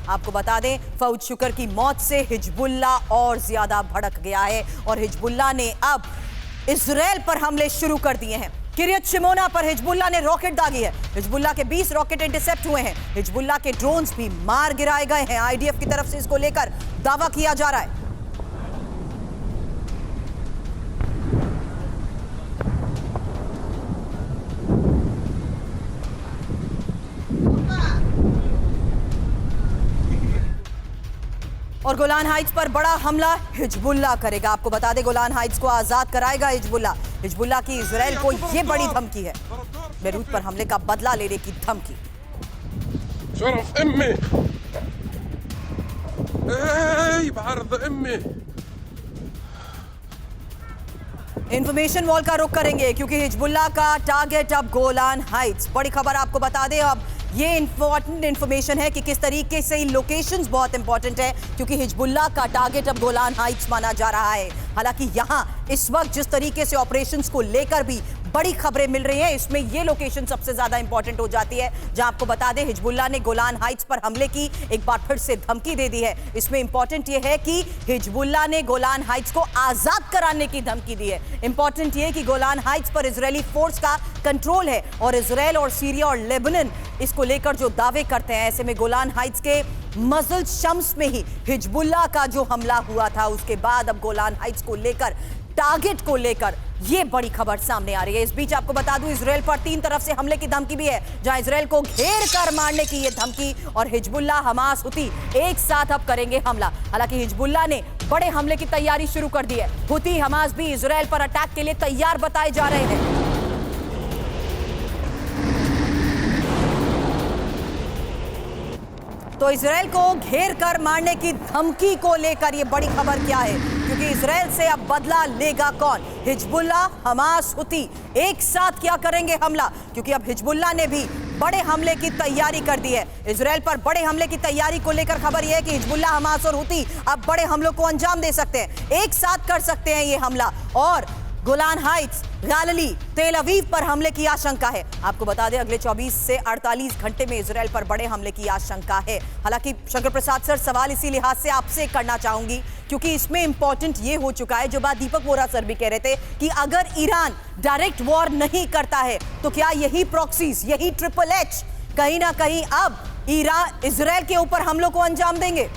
आपको बता दें, फौद शुक्र की मौत से हिजबुल्ला और ज्यादा भड़क गया है और हिजबुल्ला ने अब इजराइल पर हमले शुरू कर दिए हैं। किरियत शिमोना पर हिजबुल्ला ने रॉकेट दागी है। हिजबुल्ला के 20 रॉकेट इंटरसेप्ट हुए हैं। हिजबुल्ला के ड्रोन्स भी मार गिराए गए हैं। आईडीएफ की तरफ से इसको लेकर दावा किया जा रहा है। और गोलान हाइट्स पर बड़ा हमला हिजबुल्ला करेगा। आपको बता दें, गोलान हाइट्स को आजाद कराएगा हिजबुल्ला। हिजबुल्ला की इजराइल को यह बड़ी धमकी है, बेरूत पर हमले का बदला लेने की धमकी। इंफॉर्मेशन वॉल का रुख करेंगे क्योंकि हिजबुल्ला का टारगेट अब गोलान हाइट्स। बड़ी खबर आपको बता दें, अब ये इंपॉर्टेंट इंफॉर्मेशन है कि किस तरीके से लोकेशंस बहुत इंपॉर्टेंट है क्योंकि हिजबुल्ला का टारगेट अब गोलान हाइट्स माना जा रहा है। हालांकि यहां इस वक्त जिस तरीके से ऑपरेशंस को लेकर भी बड़ी खबरें मिल रही हैं, इसमें ये लोकेशन सबसे ज्यादा इंपॉर्टेंट हो जाती है। जहां आपको बता दें, हिजबुल्ला ने गोलान हाइट्स पर हमले की एक बार फिर से धमकी दे दी है। इसमें इंपॉर्टेंट ये है कि हिजबुल्ला ने गोलान हाइट्स को आजाद कराने की धमकी दी है। इंपॉर्टेंट ये कि गोलान हाइट्स पर इजरायली फोर्स का कंट्रोल है और इजराइल और सीरिया और लेबनान इसको लेकर जो दावे करते हैं, ऐसे में गोलान हाइट्स के मजल शम्स में ही हिजबुल्ला का जो हमला हुआ था, उसके बाद अब गोलान हाइट्स को लेकर, टारगेट को लेकर ये बड़ी खबर सामने आ रही है। इस बीच आपको बता दूं, इजराइल पर 3 तरफ से हमले की धमकी भी है, जहां इजराइल को घेर कर मारने की ये धमकी और हिजबुल्ला, हमास, हुती एक साथ अब करेंगे हमला। हालांकि हिजबुल्ला ने बड़े हमले की तैयारी शुरू कर दी है। हुती, हमास भी इजराइल पर अटैक के लिए तैयार बताए जा रहे हैं। तो इजराइल को घेर कर मारने की धमकी को लेकर ये बड़ी खबर क्या है, क्योंकि इजराइल से अब बदला लेगा कौन? हिजबुल्ला, हमास, हुती एक साथ क्या करेंगे हमला? क्योंकि अब हिजबुल्ला ने भी बड़े हमले की तैयारी कर दी है। इजराइल पर बड़े हमले की तैयारी को लेकर खबर यह है कि हिजबुल्ला, हमास और हुती अब बड़े हमलों को अंजाम दे सकते हैं, एक साथ कर सकते हैं ये हमला। और गोलान हाइट्स, गैलिली, तेल अवीव पर हमले की आशंका है। आपको बता दें, अगले 24 से 48 घंटे में इजराइल पर बड़े हमले की आशंका है। हालांकि शंकर प्रसाद सर, सवाल इसी लिहाज से आपसे करना चाहूंगी क्योंकि इसमें इंपॉर्टेंट ये हो चुका है, जो बात दीपक वोरा सर भी कह रहे थे कि अगर ईरान डायरेक्ट वॉर नहीं करता है तो क्या यही प्रॉक्सीज, यही ट्रिपल एच कहीं ना कहीं अब इजराइल के ऊपर हमलों को अंजाम देंगे?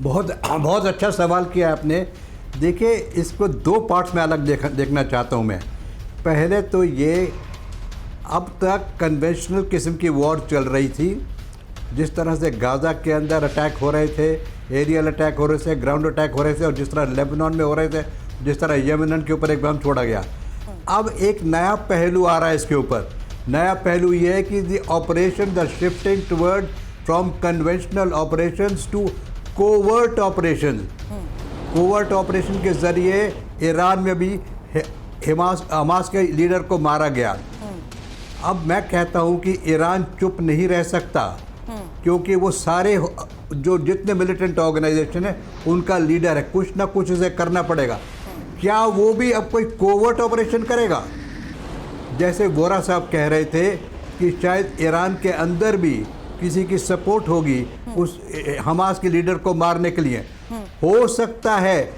बहुत अच्छा सवाल किया आपने। देखिए, इसको 2 पार्ट्स में अलग देखना चाहता हूँ मैं। पहले तो ये, अब तक कन्वेंशनल किस्म की वॉर चल रही थी, जिस तरह से गाज़ा के अंदर अटैक हो रहे थे, एरियल अटैक हो रहे थे, ग्राउंड अटैक हो रहे थे, और जिस तरह लेबनान में हो रहे थे, जिस तरह यमन के ऊपर एक बम छोड़ा गया। अब एक नया पहलू आ रहा है इसके ऊपर। नया पहलू ये है कि the operation the shifting toward from conventional operations to covert operation. Covert operation के जरिए ईरान में भी हमास के लीडर को मारा गया। अब मैं कहता हूं कि ईरान चुप नहीं रह सकता, क्योंकि वो सारे जो जितने मिलिटेंट ऑर्गेनाइजेशन है उनका लीडर है, कुछ ना कुछ उसे करना पड़ेगा। क्या वो भी अब कोई कोवर्ट ऑपरेशन करेगा? जैसे वोरा साहब कह रहे थे कि शायद ईरान के अंदर भी किसी की सपोर्ट होगी उस हमास के लीडर को मारने के लिए। हो सकता है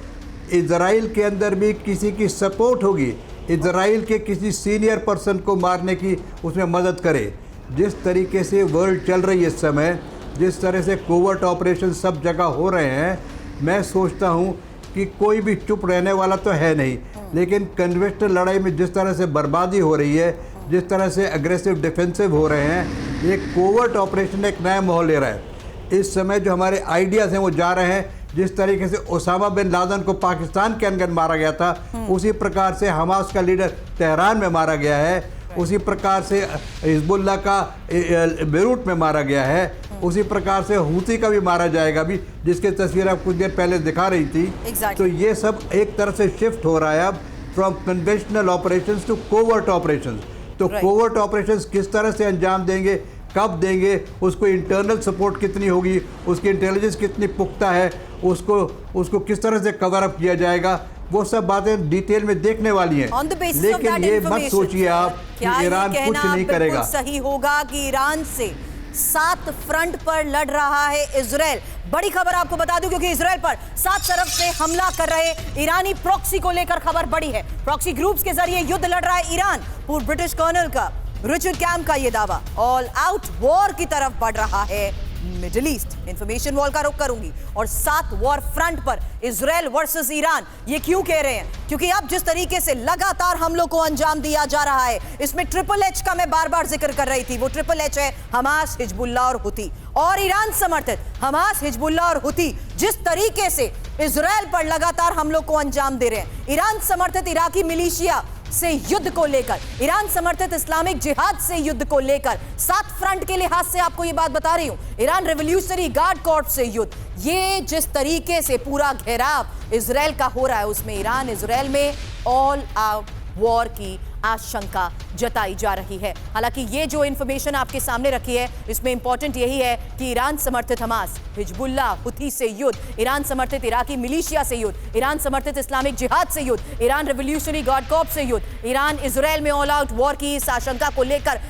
इजराइल के अंदर भी किसी की सपोर्ट होगी, इजराइल के किसी सीनियर पर्सन को मारने की उसमें मदद करे। जिस तरीके से वर्ल्ड चल रही है इस समय, जिस तरह से कोवर्ट ऑपरेशन सब जगह हो रहे हैं, मैं सोचता हूं कि कोई भी चुप रहने वाला तो है नहीं। लेकिन कन्वेंशनल लड़ाई में जिस तरह से बर्बादी हो रही है, जिस तरह से अग्रेसिव डिफेंसिव हो रहे हैं, ये कोवर्ट ऑपरेशन एक नया माहौल ले रहा है। इस समय जो हमारे आइडियाज़ हैं वो जा रहे हैं। जिस तरीके से ओसामा बिन लादेन को पाकिस्तान के अंदर मारा गया था, उसी प्रकार से हमास का लीडर तेहरान में मारा गया है, उसी प्रकार से हिजबुल्ला का बेरूत में मारा गया है, उसी प्रकार से हुती का भी मारा जाएगा भी, जिसकी तस्वीर आप कुछ देर पहले दिखा रही थी। तो ये सब एक तरह से शिफ्ट हो रहा है अब from conventional operations to covert operations. तो कोवर्ट ऑपरेशंस किस तरह से अंजाम देंगे, कब देंगे, उसको इंटरनल सपोर्ट कितनी होगी, उसकी इंटेलिजेंस कितनी पुख्ता है, उसको किस तरह से कवर अप किया जाएगा, वो सब बातें डिटेल में देखने वाली हैं। On the basis of लेकिन that ये मत information, सोचिए आप क्या कि ये ईरान कहना कुछ नहीं बिल्कुल करेगा। सही होगा कि ईरान से 7 फ्रंट पर लड़ रहा है इजराइल? बड़ी खबर आपको बता दूं, क्योंकि इजराइल पर 7 तरफ से हमला कर रहे ईरानी प्रॉक्सी को लेकर खबर बड़ी है। प्रॉक्सी ग्रुप्स के जरिए युद्ध लड़ रहा है ईरान। पूर्व ब्रिटिश कर्नल का रिचर्ड कैम्प का यह दावा, ऑल आउट वॉर की तरफ बढ़ रहा है मिडिल ईस्ट। इंफॉर्मेशन वॉल का रुख करूंगी और 7 वॉर फ्रंट पर इजराइल वर्सेस ईरान। ये क्यों कह रहे हैं? क्योंकि अब जिस तरीके से लगातार हमलों को अंजाम दिया जा रहा है, इसमें ट्रिपल एच का मैं बार बार जिक्र कर रही थी। वो ट्रिपल एच है हमास, हिजबुल्लाह और हुती। और ईरान समर्थित हमास, हिजबुल्लाह और हुती जिस तरीके से इजराइल पर लगातार हमलों को अंजाम दे रहे हैं, ईरान समर्थित इराकी मिलिशिया से युद्ध को लेकर, ईरान समर्थित इस्लामिक जिहाद से युद्ध को लेकर, 7 फ्रंट के लिहाज से आपको यह बात बता रही हूं, ईरान रेवोल्यूशनरी गार्ड कॉर्प्स से युद्ध, ये जिस तरीके से पूरा घेराव इजराइल का हो रहा है, उसमें ईरान इजराइल में ऑल आउट वॉर की आशंका जताई जा रही है। हालांकि ये जो इंफॉर्मेशन आपके सामने रखी है, इसमें इंपॉर्टेंट यही है कि ईरान समर्थित हमास, हिजबुल्लाह, हुती से युद्ध, ईरान समर्थित इराकी मिलिशिया से युद्ध, ईरान समर्थित इस्लामिक जिहाद से युद्ध, ईरान रेवोल्यूशनरी गार्ड कॉर्प्स से युद्ध, ईरान इजराइल में ऑल आउट वॉर की इस आशंका को लेकर